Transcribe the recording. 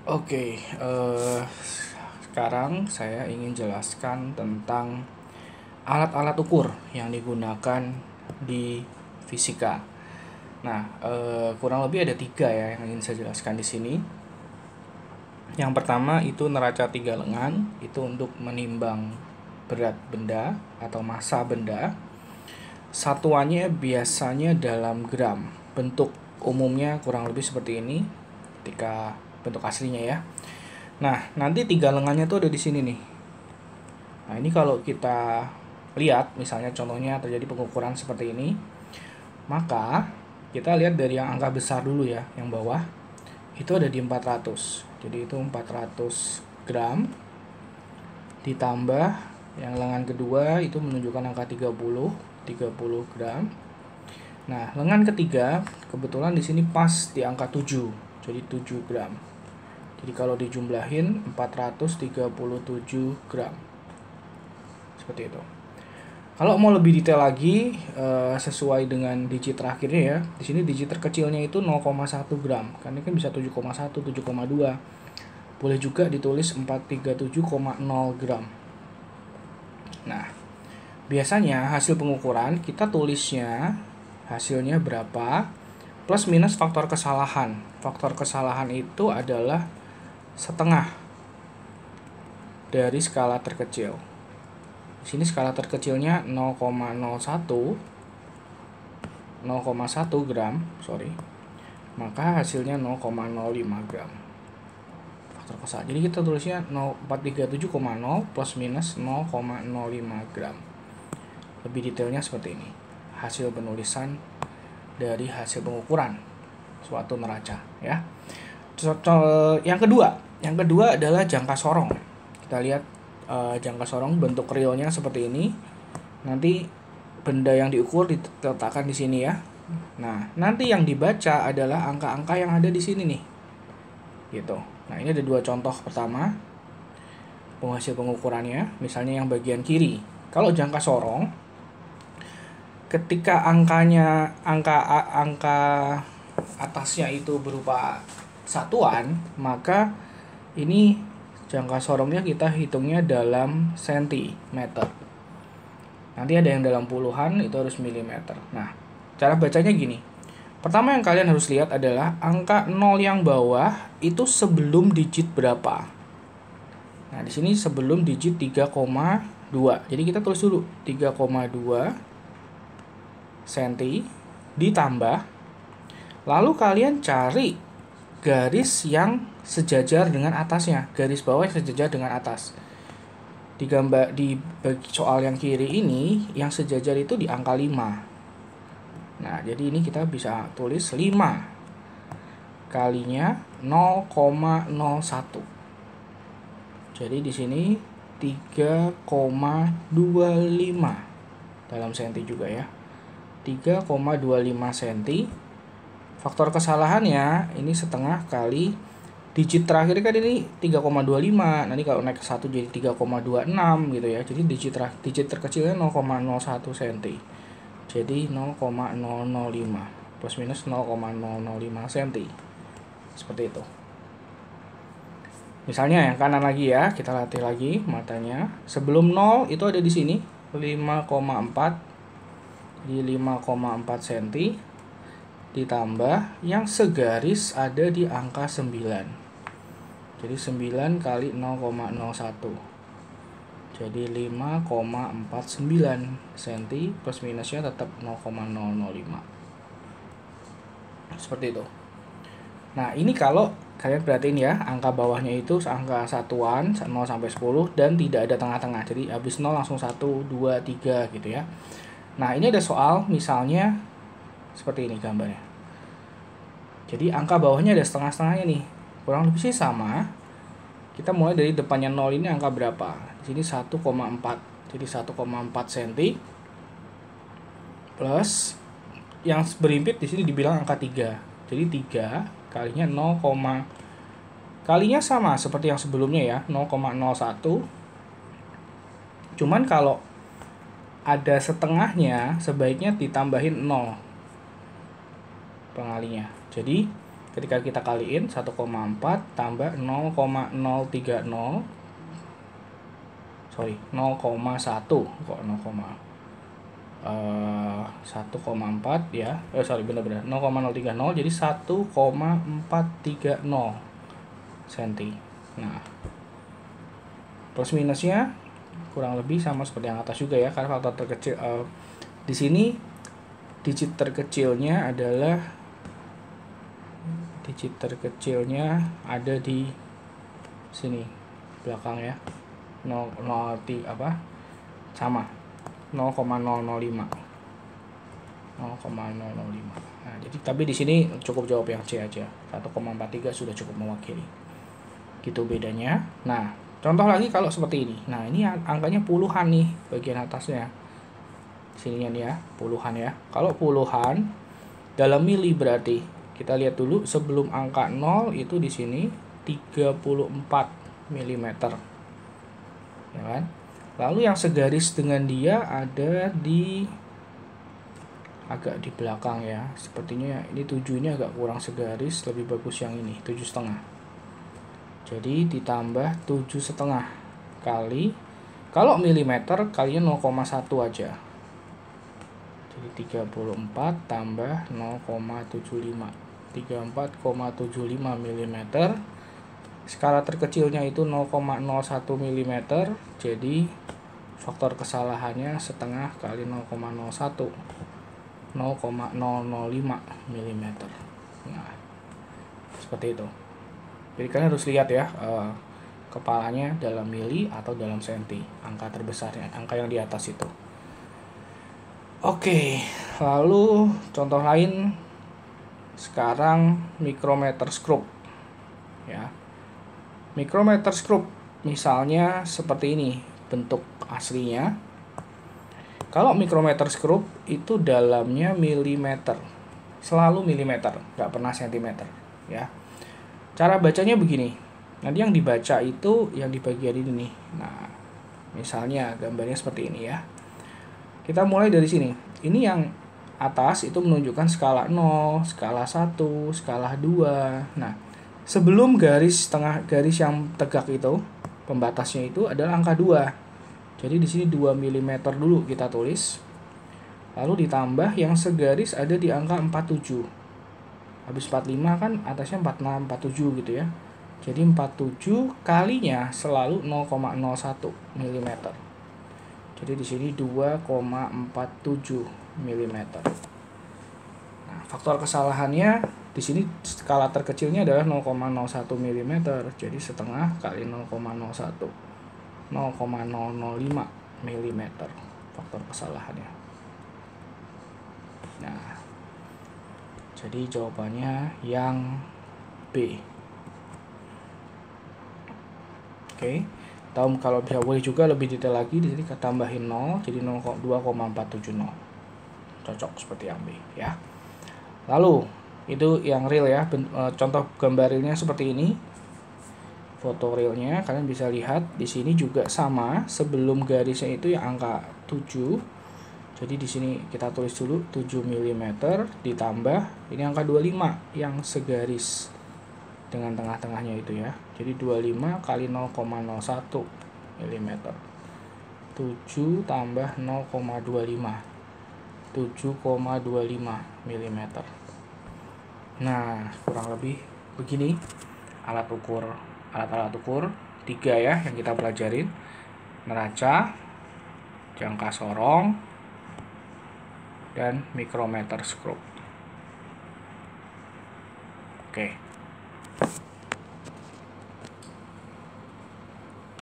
Oke, sekarang saya ingin jelaskan tentang alat-alat ukur yang digunakan di fisika. Nah, kurang lebih ada 3 ya yang ingin saya jelaskan di sini. Yang pertama itu neraca 3 lengan, itu untuk menimbang berat benda atau massa benda. Satuannya biasanya dalam gram. Bentuk umumnya kurang lebih seperti ini ketika bentuk aslinya ya. Nah, nanti 3 lengannya tuh ada di sini nih. Nah, ini kalau kita lihat, misalnya contohnya terjadi pengukuran seperti ini, maka kita lihat dari yang angka besar dulu ya, yang bawah. Itu ada di 400. Jadi itu 400 gram ditambah yang lengan kedua itu menunjukkan angka 30 gram. Nah, lengan ketiga kebetulan di sini pas di angka 7. Jadi 7 gram. Jadi kalau dijumlahin 437 gram. Seperti itu. Kalau mau lebih detail lagi sesuai dengan digit terakhirnya ya. Di sini digit terkecilnya itu 0,1 gram. Karena kan bisa 7,1, 7,2. Boleh juga ditulis 437,0 gram. Nah, biasanya hasil pengukuran kita tulisnya hasilnya berapa plus minus faktor kesalahan. Faktor kesalahan itu adalah setengah dari skala terkecil. Di sini skala terkecilnya 0,01 gram, maka hasilnya 0,05 gram. Faktor kesalahan. Jadi kita tulisnya 437,0 plus minus 0,05 gram. Lebih detailnya seperti ini. Hasil penulisan dari hasil pengukuran suatu neraca ya. Yang kedua adalah jangka sorong. Kita lihat jangka sorong bentuk realnya seperti ini. Nanti benda yang diukur diletakkan di sini ya. Nah, nanti yang dibaca adalah angka-angka yang ada di sini nih. Gitu. Nah, ini ada 2 contoh. Pertama, hasil pengukurannya, misalnya yang bagian kiri. Kalau jangka sorong, ketika angka atasnya itu berupa satuan, maka ini jangka sorongnya kita hitungnya dalam sentimeter. Nanti ada yang dalam puluhan, itu harus milimeter. Nah, cara bacanya gini. Pertama yang kalian harus lihat adalah angka 0 yang bawah itu sebelum digit berapa. Nah, di sini sebelum digit 3,2. Jadi kita tulis dulu 3,2 cm ditambah. Lalu kalian cari garis yang sejajar dengan atasnya, garis bawah yang sejajar dengan atas. Di soal yang kiri ini yang sejajar itu di angka 5. Nah, jadi ini kita bisa tulis 5 kalinya 0,01. Jadi di sini 3,25 dalam senti juga ya. 3,25 cm. Faktor kesalahannya ini setengah kali digit terakhir kan ini 3,25. Nanti kalau naik ke 1 jadi 3,26 gitu ya. Jadi digit terkecilnya 0,01 cm. Jadi 0,005 plus minus 0,005 cm. Seperti itu. Misalnya yang kanan lagi ya, kita latih lagi matanya. Sebelum 0 itu ada di sini 5,4. Di 5,4 cm ditambah yang segaris ada di angka 9. Jadi 9 kali 0,01. Jadi 5,49 cm plus minusnya tetap 0,005. Seperti itu. Nah, ini kalau kalian perhatiin ya, angka bawahnya itu angka satuan 0 sampai 10 dan tidak ada tengah-tengah. Jadi habis 0 langsung 1, 2, 3 gitu ya. Nah, ini ada soal misalnya seperti ini gambarnya. Jadi angka bawahnya ada setengah-setengahnya nih. Kurang lebih sih sama. Kita mulai dari depannya 0 ini angka berapa? Di sini 1,4. Jadi 1,4 cm plus yang berhimpit di sini dibilang angka 3. Jadi 3 kalinya 0, kalinya sama seperti yang sebelumnya ya, 0,01. Cuman kalau ada setengahnya sebaiknya ditambahin 0 pengalinya. Jadi ketika kita kaliin 1,4 tambah 0,030, sorry 0,1 kok 1,4 ya, sorry benar-benar 0,030, jadi 1,430 cm. Nah, plus minusnya kurang lebih sama seperti yang atas juga ya, karena faktor terkecil di sini digit terkecilnya ada di sini belakang ya, 0,0 sama 0,005. Nah, jadi tapi di sini cukup jawab yang C aja. 1,43 sudah cukup mewakili. Gitu bedanya. Nah, contoh lagi kalau seperti ini. Nah, ini angkanya puluhan nih bagian atasnya. Sininya nih ya, puluhan ya. Kalau puluhan dalam mili berarti kita lihat dulu sebelum angka 0 itu di sini 34 mm. Ya kan? Lalu yang segaris dengan dia ada di agak di belakang ya. Sepertinya ini 7 ini agak kurang segaris, lebih bagus yang ini 7,5. Jadi ditambah 7,5 kali, kalau milimeter kalinya 0,1 aja. Jadi 34 tambah 0,75. 34,75 mm. Skala terkecilnya itu 0,01 mm. Jadi faktor kesalahannya setengah kali 0,01, 0,005 mm. Nah, seperti itu. Jadi kalian harus lihat ya, kepalanya dalam mili atau dalam senti, angka terbesarnya, angka yang di atas itu. Oke, lalu contoh lain sekarang micrometer screw ya. Micrometer screw misalnya seperti ini bentuk aslinya. Kalau micrometer screw itu dalamnya milimeter, selalu milimeter, nggak pernah sentimeter ya. Cara bacanya begini, nanti yang dibaca itu yang di bagian ini nih. Nah, misalnya gambarnya seperti ini ya. Kita mulai dari sini. Ini yang atas itu menunjukkan skala 0, skala 1, skala 2. Nah, sebelum garis yang tegak itu, pembatasnya itu adalah angka 2. Jadi di sini 2 mm dulu kita tulis. Lalu ditambah yang segaris ada di angka 47. Habis 45 kan atasnya 46, 47 gitu ya. Jadi 47 kalinya selalu 0,01 mm. Jadi di sini 2,47 mm. Nah, faktor kesalahannya di sini skala terkecilnya adalah 0,01 mm. Jadi setengah kali 0,01, 0,005 mm faktor kesalahannya. Nah, jadi jawabannya yang B. Oke. Tahu kalau bisa boleh juga lebih detail lagi, di sini kita tambahin 0 jadi 2,470. Cocok seperti yang B ya. Lalu itu yang real ya, contoh gambar realnya seperti ini. Foto realnya kalian bisa lihat di sini juga sama, sebelum garisnya itu yang angka 7. Jadi di sini kita tulis dulu 7 mm ditambah ini angka 25 yang segaris dengan tengah-tengahnya itu ya. Jadi 25 kali 0,01 mm. 7 tambah 0,25. 7,25 mm. Nah, kurang lebih begini alat-alat ukur 3 ya yang kita pelajarin. Neraca, jangka sorong, dan micrometer screw. Oke.